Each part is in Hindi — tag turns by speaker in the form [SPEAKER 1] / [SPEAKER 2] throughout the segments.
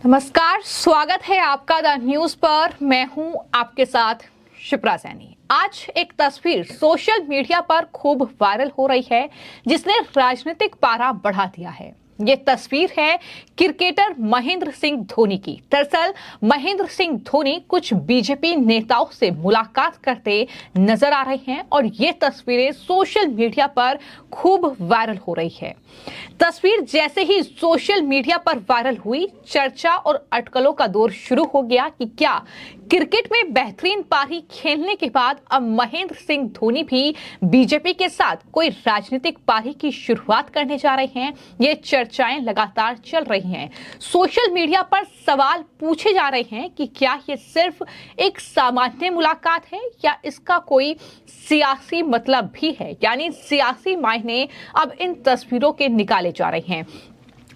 [SPEAKER 1] नमस्कार, स्वागत है आपका द न्यूज पर। मैं हूं आपके साथ शिप्रा सैनी। आज एक तस्वीर सोशल मीडिया पर खूब वायरल हो रही है जिसने राजनीतिक पारा बढ़ा दिया है। ये तस्वीर है क्रिकेटर महेंद्र सिंह धोनी की। दरअसल महेंद्र सिंह धोनी कुछ बीजेपी नेताओं से मुलाकात करते नजर आ रहे हैं और ये तस्वीरें सोशल मीडिया पर खूब वायरल हो रही है। तस्वीर जैसे ही सोशल मीडिया पर वायरल हुई, चर्चा और अटकलों का दौर शुरू हो गया कि क्या क्रिकेट में बेहतरीन पारी खेलने के बाद अब महेंद्र सिंह धोनी भी बीजेपी के साथ कोई राजनीतिक पारी की शुरुआत करने जा रहे हैं। ये चर्चाएं लगातार चल रही हैं। सोशल मीडिया पर सवाल पूछे जा रहे हैं कि क्या ये सिर्फ एक सामान्य मुलाकात है या इसका कोई सियासी मतलब भी है, यानी सियासी मायने अब इन तस्वीरों के निकाले जा रहे हैं।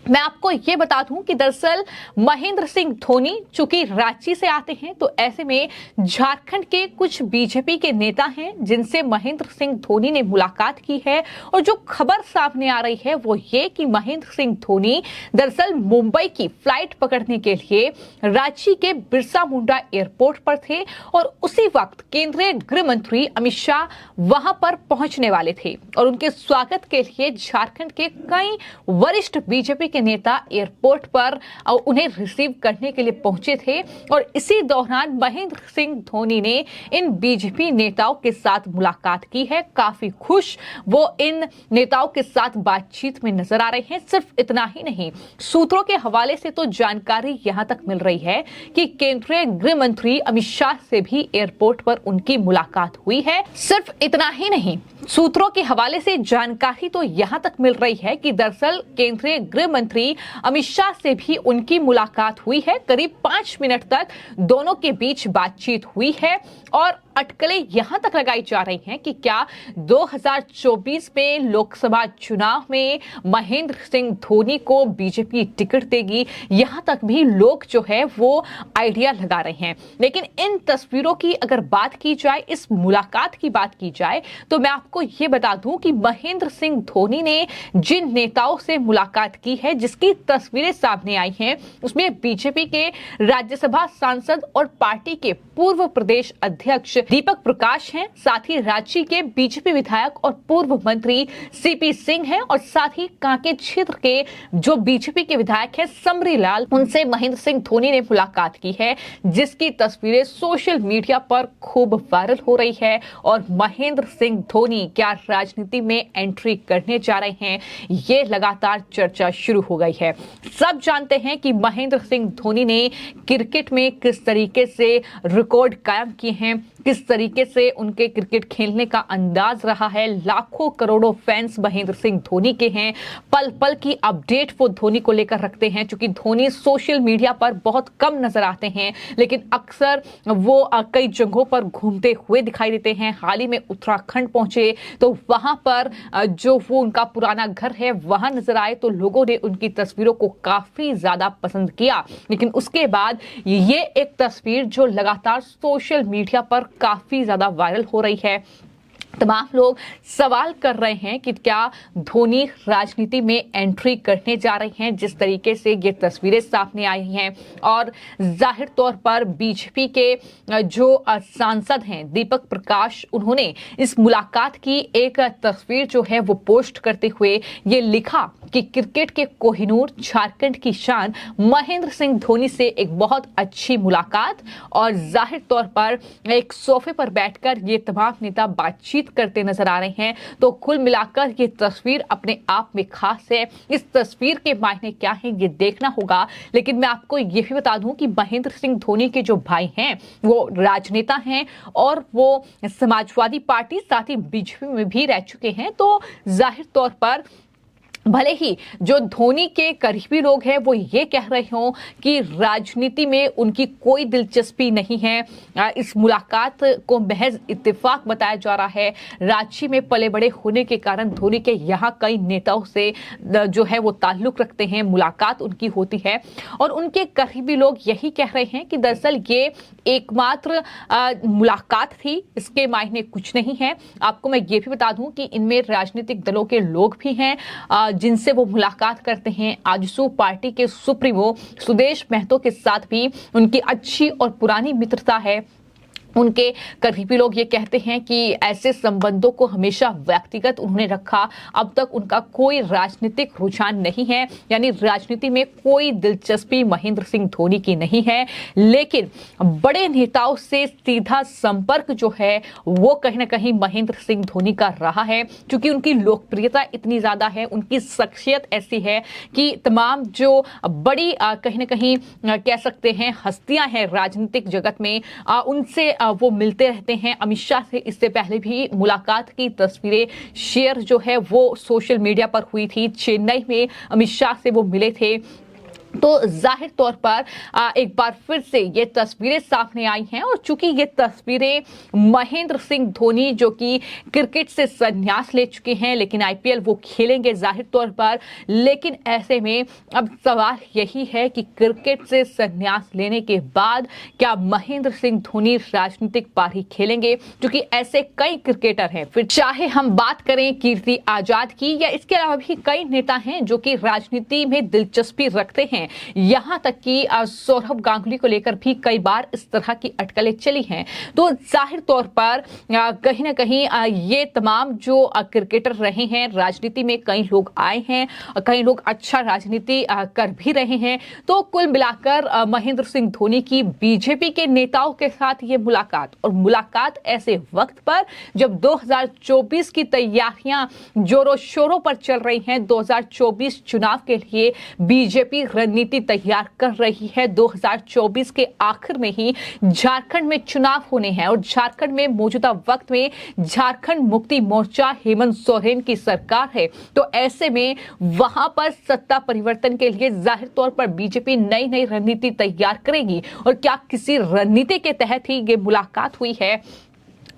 [SPEAKER 1] मैं आपको ये बता दूं कि दरअसल महेंद्र सिंह धोनी चूंकि रांची से आते हैं, तो ऐसे में झारखंड के कुछ बीजेपी के नेता हैं जिनसे महेंद्र सिंह धोनी ने मुलाकात की है। और जो खबर सामने आ रही है वो ये कि महेंद्र सिंह धोनी दरअसल मुंबई की फ्लाइट पकड़ने के लिए रांची के बिरसा मुंडा एयरपोर्ट पर थे और उसी वक्त केंद्रीय गृह मंत्री अमित शाह वहां पर पहुंचने वाले थे और उनके स्वागत के लिए झारखंड के कई वरिष्ठ बीजेपी के नेता एयरपोर्ट पर उन्हें रिसीव करने के लिए पहुंचे थे। और इसी दौरान महेंद्र सिंह धोनी ने इन बीजेपी नेताओं के साथ मुलाकात की है। काफी खुश वो इन नेताओं के साथ बातचीत में नजर आ रहे हैं। सिर्फ इतना ही नहीं, सूत्रों के हवाले से तो जानकारी यहां तक मिल रही है कि केंद्रीय गृह मंत्री अमित शाह से भी एयरपोर्ट पर उनकी मुलाकात हुई है। सिर्फ इतना ही नहीं, सूत्रों के हवाले से जानकारी तो यहां तक मिल रही है कि दरअसल केंद्रीय गृह मंत्री अमित शाह से भी उनकी मुलाकात हुई है। करीब 5 मिनट तक दोनों के बीच बातचीत हुई है और अटकलें यहां तक लगाई जा रही हैं कि क्या 2024 में लोकसभा चुनाव में महेंद्र सिंह धोनी को बीजेपी टिकट देगी। यहां तक भी लोग जो है वो आइडिया लगा रहे हैं। लेकिन इन तस्वीरों की अगर बात की जाए, इस मुलाकात की बात की जाए, तो मैं आपको ये बता दूं कि महेंद्र सिंह धोनी ने जिन नेताओं से मुलाकात की है, जिसकी तस्वीरें सामने आई हैं, उसमें बीजेपी के राज्यसभा सांसद और पार्टी के पूर्व प्रदेश अध्यक्ष दीपक प्रकाश हैं, साथ ही रांची के बीजेपी विधायक और पूर्व मंत्री सीपी सिंह हैं और साथ ही कांके क्षेत्र के जो बीजेपी के विधायक हैं समरी लाल, उनसे महेंद्र सिंह धोनी ने मुलाकात की है, जिसकी तस्वीरें सोशल मीडिया पर खूब वायरल हो रही है। और महेंद्र सिंह धोनी क्या राजनीति में एंट्री करने जा रहे हैं, ये लगातार चर्चा शुरू हो गई है। सब जानते हैं कि महेंद्र सिंह धोनी ने क्रिकेट में किस तरीके से रिकॉर्ड कायम किए हैं, किस तरीके से उनके क्रिकेट खेलने का अंदाज रहा है। लाखों करोड़ों फैंस महेंद्र सिंह धोनी के हैं। पल पल की अपडेट वो धोनी को लेकर रखते हैं। क्योंकि धोनी सोशल मीडिया पर बहुत कम नजर आते हैं, लेकिन अक्सर वो कई जगहों पर घूमते हुए दिखाई देते हैं। हाल ही में उत्तराखंड पहुंचे तो वहां पर जो वो उनका पुराना घर है वहां नजर आए तो लोगों ने उनकी तस्वीरों को काफी ज्यादा पसंद किया। लेकिन उसके बाद ये एक तस्वीर जो लगातार सोशल मीडिया पर काफी ज्यादा वायरल हो रही है। तमाम लोग सवाल कर रहे हैं कि क्या धोनी राजनीति में एंट्री करने जा रहे हैं, जिस तरीके से ये तस्वीरें सामने आई हैं। और जाहिर तौर पर बीजेपी के जो सांसद हैं दीपक प्रकाश, उन्होंने इस मुलाकात की एक तस्वीर जो है वो पोस्ट करते हुए ये लिखा कि क्रिकेट के कोहिनूर झारखंड की शान महेंद्र सिंह धोनी से एक बहुत अच्छी मुलाकात। और जाहिर तौर पर एक सोफे पर बैठकर ये तमाम नेता बातचीत करते नजर आ रहे हैं। तो कुल मिलाकर ये तस्वीर अपने आप में खास है। इस तस्वीर के मायने क्या हैं ये देखना होगा। लेकिन मैं आपको ये भी बता दूं कि महेंद्र सिंह धोनी के जो भाई हैं वो राजनेता हैं और वो समाजवादी पार्टी साथ ही बीजेपी में भी रह चुके हैं। तो जाहिर तौर पर भले ही जो धोनी के करीबी लोग हैं वो ये कह रहे हों कि राजनीति में उनकी कोई दिलचस्पी नहीं है, इस मुलाकात को महज इत्तेफाक बताया जा रहा है। रांची में पले बड़े होने के कारण धोनी के यहाँ कई नेताओं से जो है वो ताल्लुक रखते हैं, मुलाकात उनकी होती है। और उनके करीबी लोग यही कह रहे हैं कि दरअसल ये एकमात्र मुलाकात थी, इसके मायने कुछ नहीं है। आपको मैं ये भी बता दूं कि इनमें राजनीतिक दलों के लोग भी हैं जिनसे वो मुलाकात करते हैं। आजसू पार्टी के सुप्रीमो सुदेश महतो के साथ भी उनकी अच्छी और पुरानी मित्रता है। उनके करीबी लोग ये कहते हैं कि ऐसे संबंधों को हमेशा व्यक्तिगत उन्होंने रखा। अब तक उनका कोई राजनीतिक रुझान नहीं है, यानी राजनीति में कोई दिलचस्पी महेंद्र सिंह धोनी की नहीं है। लेकिन बड़े नेताओं से सीधा संपर्क जो है वो कहीं ना कहीं महेंद्र सिंह धोनी का रहा है, क्योंकि उनकी लोकप्रियता इतनी ज्यादा है, उनकी शख्सियत ऐसी है कि तमाम जो बड़ी कहीं ना कहीं कह सकते हैं हस्तियां हैं राजनीतिक जगत में, उनसे वो मिलते रहते हैं। अमित शाह से इससे पहले भी मुलाकात की तस्वीरें शेयर जो है वो सोशल मीडिया पर हुई थी। चेन्नई में अमित शाह से वो मिले थे। तो जाहिर तौर पर एक बार फिर से ये तस्वीरें सामने आई हैं, और चूंकि ये तस्वीरें महेंद्र सिंह धोनी जो कि क्रिकेट से संन्यास ले चुके हैं, लेकिन आईपीएल वो खेलेंगे जाहिर तौर पर। लेकिन ऐसे में अब सवाल यही है कि क्रिकेट से संन्यास लेने के बाद क्या महेंद्र सिंह धोनी राजनीतिक पारी खेलेंगे, क्योंकि ऐसे कई क्रिकेटर हैं। फिर चाहे हम बात करें कीर्ति आजाद की या इसके अलावा भी कई नेता हैं जो कि राजनीति में दिलचस्पी रखते हैं। यहां तक कि सौरभ गांगुली को लेकर भी कई बार इस तरह की अटकलें चली हैं। तो जाहिर तौर पर कहीं ना कहीं ये तमाम जो क्रिकेटर रहे हैं, राजनीति में कई लोग आए हैं, कई लोग अच्छा राजनीति कर भी रहे हैं। तो कुल मिलाकर महेंद्र सिंह धोनी की बीजेपी के नेताओं के साथ ये मुलाकात ऐसे वक्त पर जब 2024 की तैयारियां जोरों शोरों पर चल रही हैं। 2024 चुनाव के लिए बीजेपी रणनीति तैयार कर रही है। 2024 के आखिर में ही झारखंड में चुनाव होने हैं, और झारखंड में मौजूदा वक्त में झारखंड मुक्ति मोर्चा हेमंत सोरेन की सरकार है। तो ऐसे में वहां पर सत्ता परिवर्तन के लिए जाहिर तौर पर बीजेपी नई नई रणनीति तैयार करेगी, और क्या किसी रणनीति के तहत ही ये मुलाकात हुई है,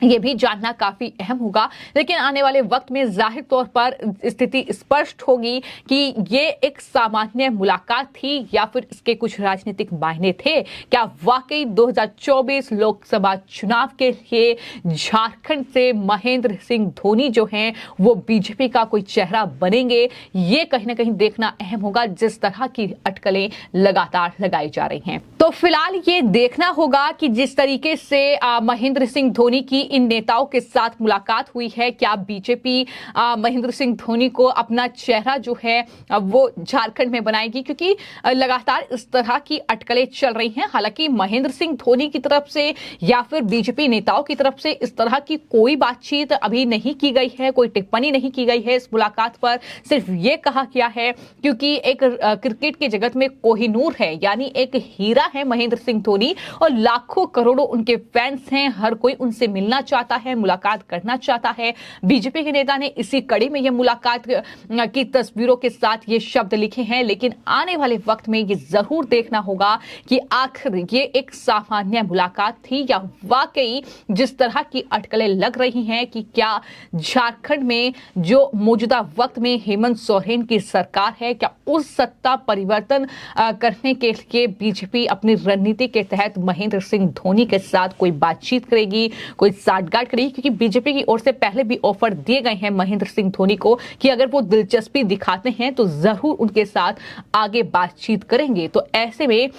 [SPEAKER 1] ये भी जानना काफी अहम होगा। लेकिन आने वाले वक्त में जाहिर तौर पर स्थिति स्पष्ट होगी कि ये एक सामान्य मुलाकात थी या फिर इसके कुछ राजनीतिक मायने थे। क्या वाकई 2024 लोकसभा चुनाव के लिए झारखंड से महेंद्र सिंह धोनी जो हैं वो बीजेपी का कोई चेहरा बनेंगे, ये कहीं ना कहीं देखना अहम होगा, जिस तरह की अटकलें लगातार लगाई जा रही हैं। तो फिलहाल ये देखना होगा कि जिस तरीके से महेंद्र सिंह धोनी की इन नेताओं के साथ मुलाकात हुई है, क्या बीजेपी महेंद्र सिंह धोनी को अपना चेहरा जो है वो झारखंड में बनाएगी, क्योंकि लगातार इस तरह की अटकलें चल रही हैं। हालांकि महेंद्र सिंह धोनी की तरफ से या फिर बीजेपी नेताओं की तरफ से इस तरह की कोई बातचीत अभी नहीं की गई है, कोई टिप्पणी नहीं की गई है इस मुलाकात पर। सिर्फ ये कहा गया है क्योंकि एक क्रिकेट के जगत में कोहिनूर है, यानी एक हीरा है महेंद्र सिंह धोनी, और लाखों करोड़ों उनके फैंस हैं। हर कोई उनसे मिलना चाहता है, मुलाकात करना चाहता है। बीजेपी के नेता ने इसी कड़ी में यह मुलाकात की तस्वीरों के साथ ये शब्द लिखे हैं। लेकिन आने वाले वक्त में ये जरूर देखना होगा कि आखिर ये एक सामान्य मुलाकात थी या वाकई जिस तरह की अटकलें लग रही हैं कि क्या झारखंड में जो मौजूदा वक्त में हेमंत सोरेन की सरकार है, क्या उस सत्ता परिवर्तन करने के लिए बीजेपी अपनी रणनीति के तहत महेंद्र सिंह धोनी के साथ कोई बातचीत करेगी, कोई साठगांठ करेगी। क्योंकि बीजेपी की ओर से पहले भी ऑफर दिए गए हैं महेंद्र सिंह धोनी को कि अगर वो दिलचस्पी दिखाते हैं तो जरूर उनके साथ आगे बातचीत करेंगे। तो ऐसे में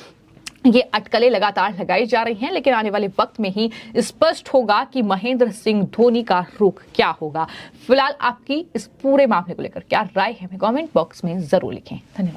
[SPEAKER 1] ये अटकलें लगातार लगाई जा रही हैं, लेकिन आने वाले वक्त में ही स्पष्ट होगा कि महेंद्र सिंह धोनी का रुख क्या होगा। फिलहाल आपकी इस पूरे मामले को लेकर क्या राय है, हमें कमेंट बॉक्स में जरूर लिखें। धन्यवाद।